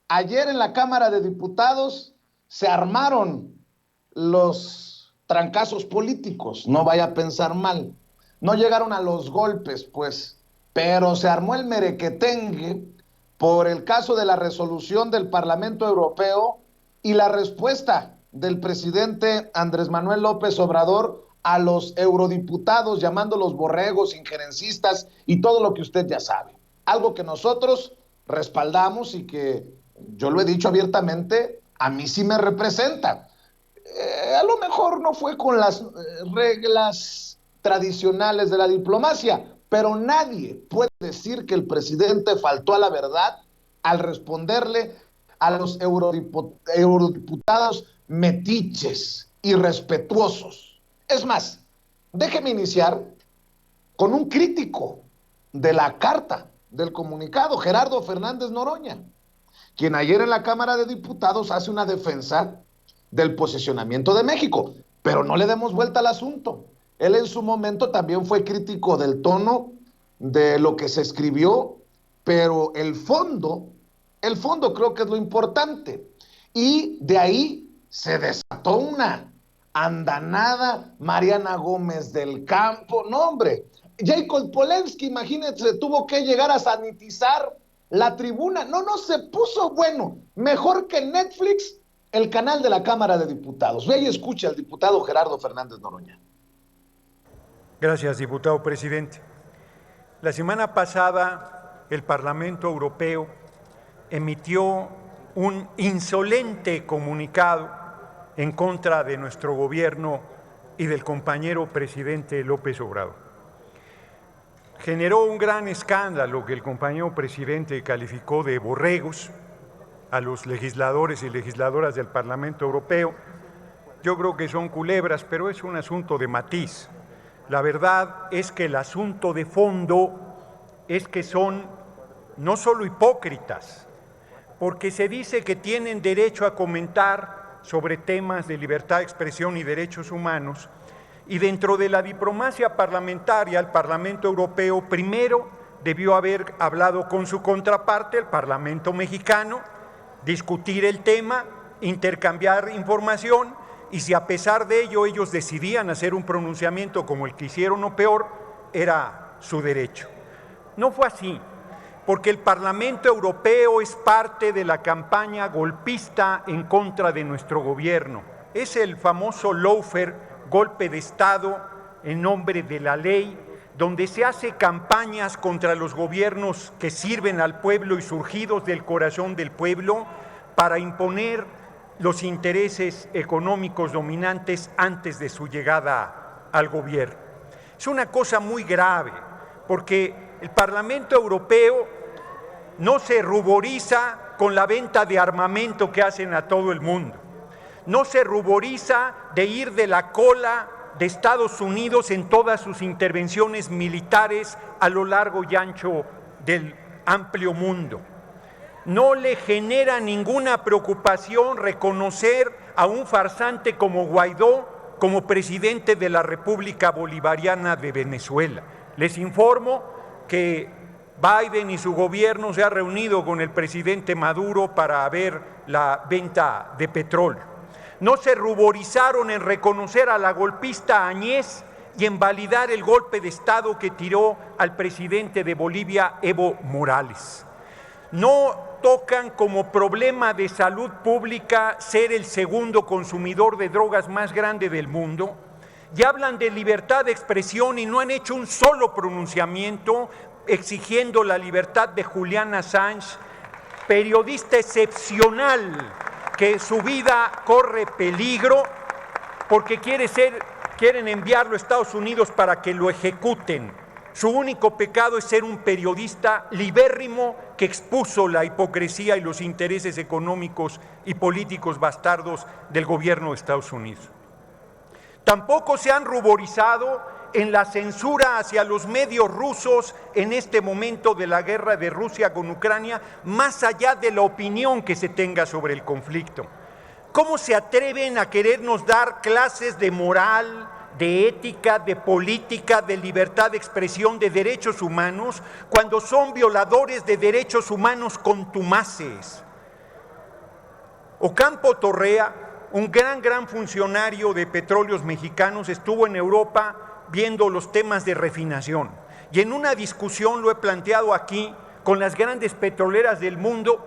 Ayer en la Cámara de Diputados se armaron los trancazos políticos, no vaya a pensar mal. No llegaron a los golpes, pues, pero se armó el merequetengue por el caso de la resolución del Parlamento Europeo y la respuesta del presidente Andrés Manuel López Obrador a los eurodiputados, llamándolos borregos, injerencistas y todo lo que usted ya sabe. Algo que nosotros respaldamos y que yo lo he dicho abiertamente, a mí sí me representa. A lo mejor no fue con las reglas tradicionales de la diplomacia, pero nadie puede decir que el presidente faltó a la verdad al responderle a los eurodiputados metiches, irrespetuosos. Es más, déjeme iniciar con un crítico de la carta, del comunicado, Gerardo Fernández Noroña, quien ayer en la Cámara de Diputados hace una defensa del posicionamiento de México, pero no le demos vuelta al asunto. Él en su momento también fue crítico del tono de lo que se escribió, pero el fondo creo que es lo importante. Y de ahí se desató una andanada, Mariana Gómez del Campo, no hombre, Jacob Polensky, imagínense, tuvo que llegar a sanitizar la tribuna. No, se puso bueno, mejor que Netflix, el canal de la Cámara de Diputados. Ve y escucha al diputado Gerardo Fernández Noroña. Gracias, diputado presidente. La semana pasada, el Parlamento Europeo emitió un insolente comunicado en contra de nuestro gobierno y del compañero presidente López Obrador. Generó un gran escándalo que el compañero presidente calificó de borregos a los legisladores y legisladoras del Parlamento Europeo. Yo creo que son culebras, pero es un asunto de matiz. La verdad es que el asunto de fondo es que son no solo hipócritas, porque se dice que tienen derecho a comentar sobre temas de libertad de expresión y derechos humanos, y dentro de la diplomacia parlamentaria, el Parlamento Europeo primero debió haber hablado con su contraparte, el Parlamento mexicano, discutir el tema, intercambiar información, y si a pesar de ello ellos decidían hacer un pronunciamiento como el que hicieron o peor, era su derecho. No fue así, porque el Parlamento Europeo es parte de la campaña golpista en contra de nuestro gobierno. Es el famoso lawfare, golpe de Estado en nombre de la ley, donde se hace campañas contra los gobiernos que sirven al pueblo y surgidos del corazón del pueblo para imponer los intereses económicos dominantes antes de su llegada al gobierno. Es una cosa muy grave, porque el Parlamento Europeo no se ruboriza con la venta de armamento que hacen a todo el mundo. No se ruboriza de ir de la cola de Estados Unidos en todas sus intervenciones militares a lo largo y ancho del amplio mundo. No le genera ninguna preocupación reconocer a un farsante como Guaidó como presidente de la República Bolivariana de Venezuela. Les informo que Biden y su gobierno se han reunido con el presidente Maduro para ver la venta de petróleo. No se ruborizaron en reconocer a la golpista Áñez y en validar el golpe de Estado que tiró al presidente de Bolivia, Evo Morales. No tocan como problema de salud pública ser el segundo consumidor de drogas más grande del mundo, y hablan de libertad de expresión y no han hecho un solo pronunciamiento exigiendo la libertad de Julian Assange, periodista excepcional que su vida corre peligro porque quieren enviarlo a Estados Unidos para que lo ejecuten. Su único pecado es ser un periodista libérrimo que expuso la hipocresía y los intereses económicos y políticos bastardos del gobierno de Estados Unidos. Tampoco se han ruborizado en la censura hacia los medios rusos en este momento de la guerra de Rusia con Ucrania, más allá de la opinión que se tenga sobre el conflicto. ¿Cómo se atreven a querernos dar clases de moral, de ética, de política, de libertad de expresión, de derechos humanos, cuando son violadores de derechos humanos contumaces? Ocampo Torrea, un gran funcionario de Petróleos Mexicanos, estuvo en Europa viendo los temas de refinación. Y en una discusión, lo he planteado aquí, con las grandes petroleras del mundo,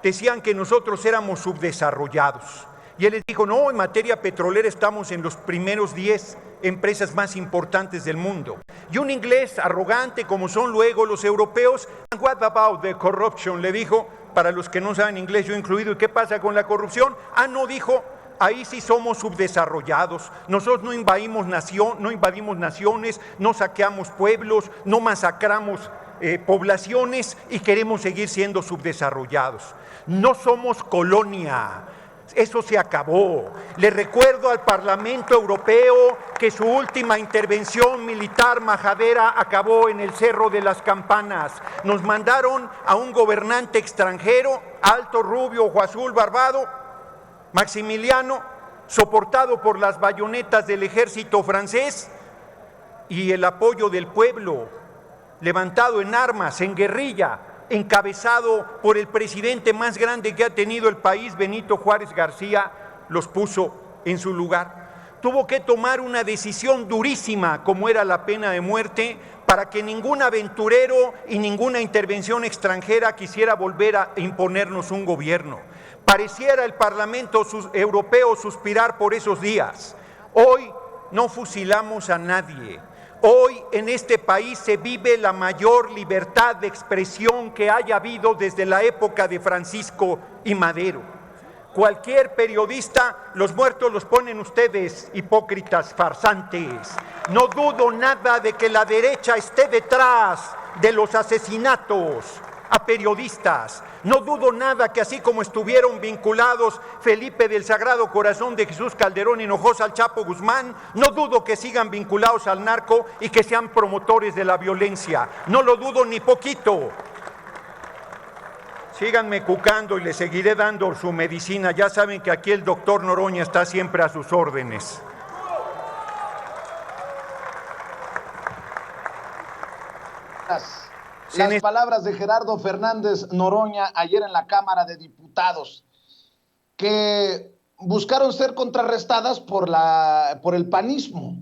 decían que nosotros éramos subdesarrollados. Y él les dijo, no, en materia petrolera estamos en los primeros 10 empresas más importantes del mundo. Y un inglés arrogante, como son luego los europeos, "And what about the corruption?", le dijo, para los que no saben inglés, yo incluido, ¿y qué pasa con la corrupción? No, dijo, ahí sí somos subdesarrollados. Nosotros no invadimos naciones, no saqueamos pueblos, no masacramos poblaciones y queremos seguir siendo subdesarrollados. No somos colonia. Eso se acabó. Le recuerdo al Parlamento Europeo que su última intervención militar majadera acabó en el Cerro de las Campanas. Nos mandaron a un gobernante extranjero, alto, rubio, ojo azul, barbado, Maximiliano, soportado por las bayonetas del ejército francés y el apoyo del pueblo, levantado en armas, en guerrilla, encabezado por el presidente más grande que ha tenido el país, Benito Juárez García, los puso en su lugar. Tuvo que tomar una decisión durísima, como era la pena de muerte, para que ningún aventurero y ninguna intervención extranjera quisiera volver a imponernos un gobierno. Pareciera el Parlamento Europeo suspirar por esos días. Hoy no fusilamos a nadie. Hoy en este país se vive la mayor libertad de expresión que haya habido desde la época de Francisco y Madero. Cualquier periodista, los muertos los ponen ustedes, hipócritas farsantes. No dudo nada de que la derecha esté detrás de los asesinatos a periodistas. No dudo nada que así como estuvieron vinculados Felipe del Sagrado Corazón de Jesús Calderón Hinojosa al Chapo Guzmán, no dudo que sigan vinculados al narco y que sean promotores de la violencia. No lo dudo ni poquito. Síganme cucando y les seguiré dando su medicina. Ya saben que aquí el doctor Noroña está siempre a sus órdenes. Las palabras de Gerardo Fernández Noroña ayer en la Cámara de Diputados, que buscaron ser contrarrestadas por el panismo.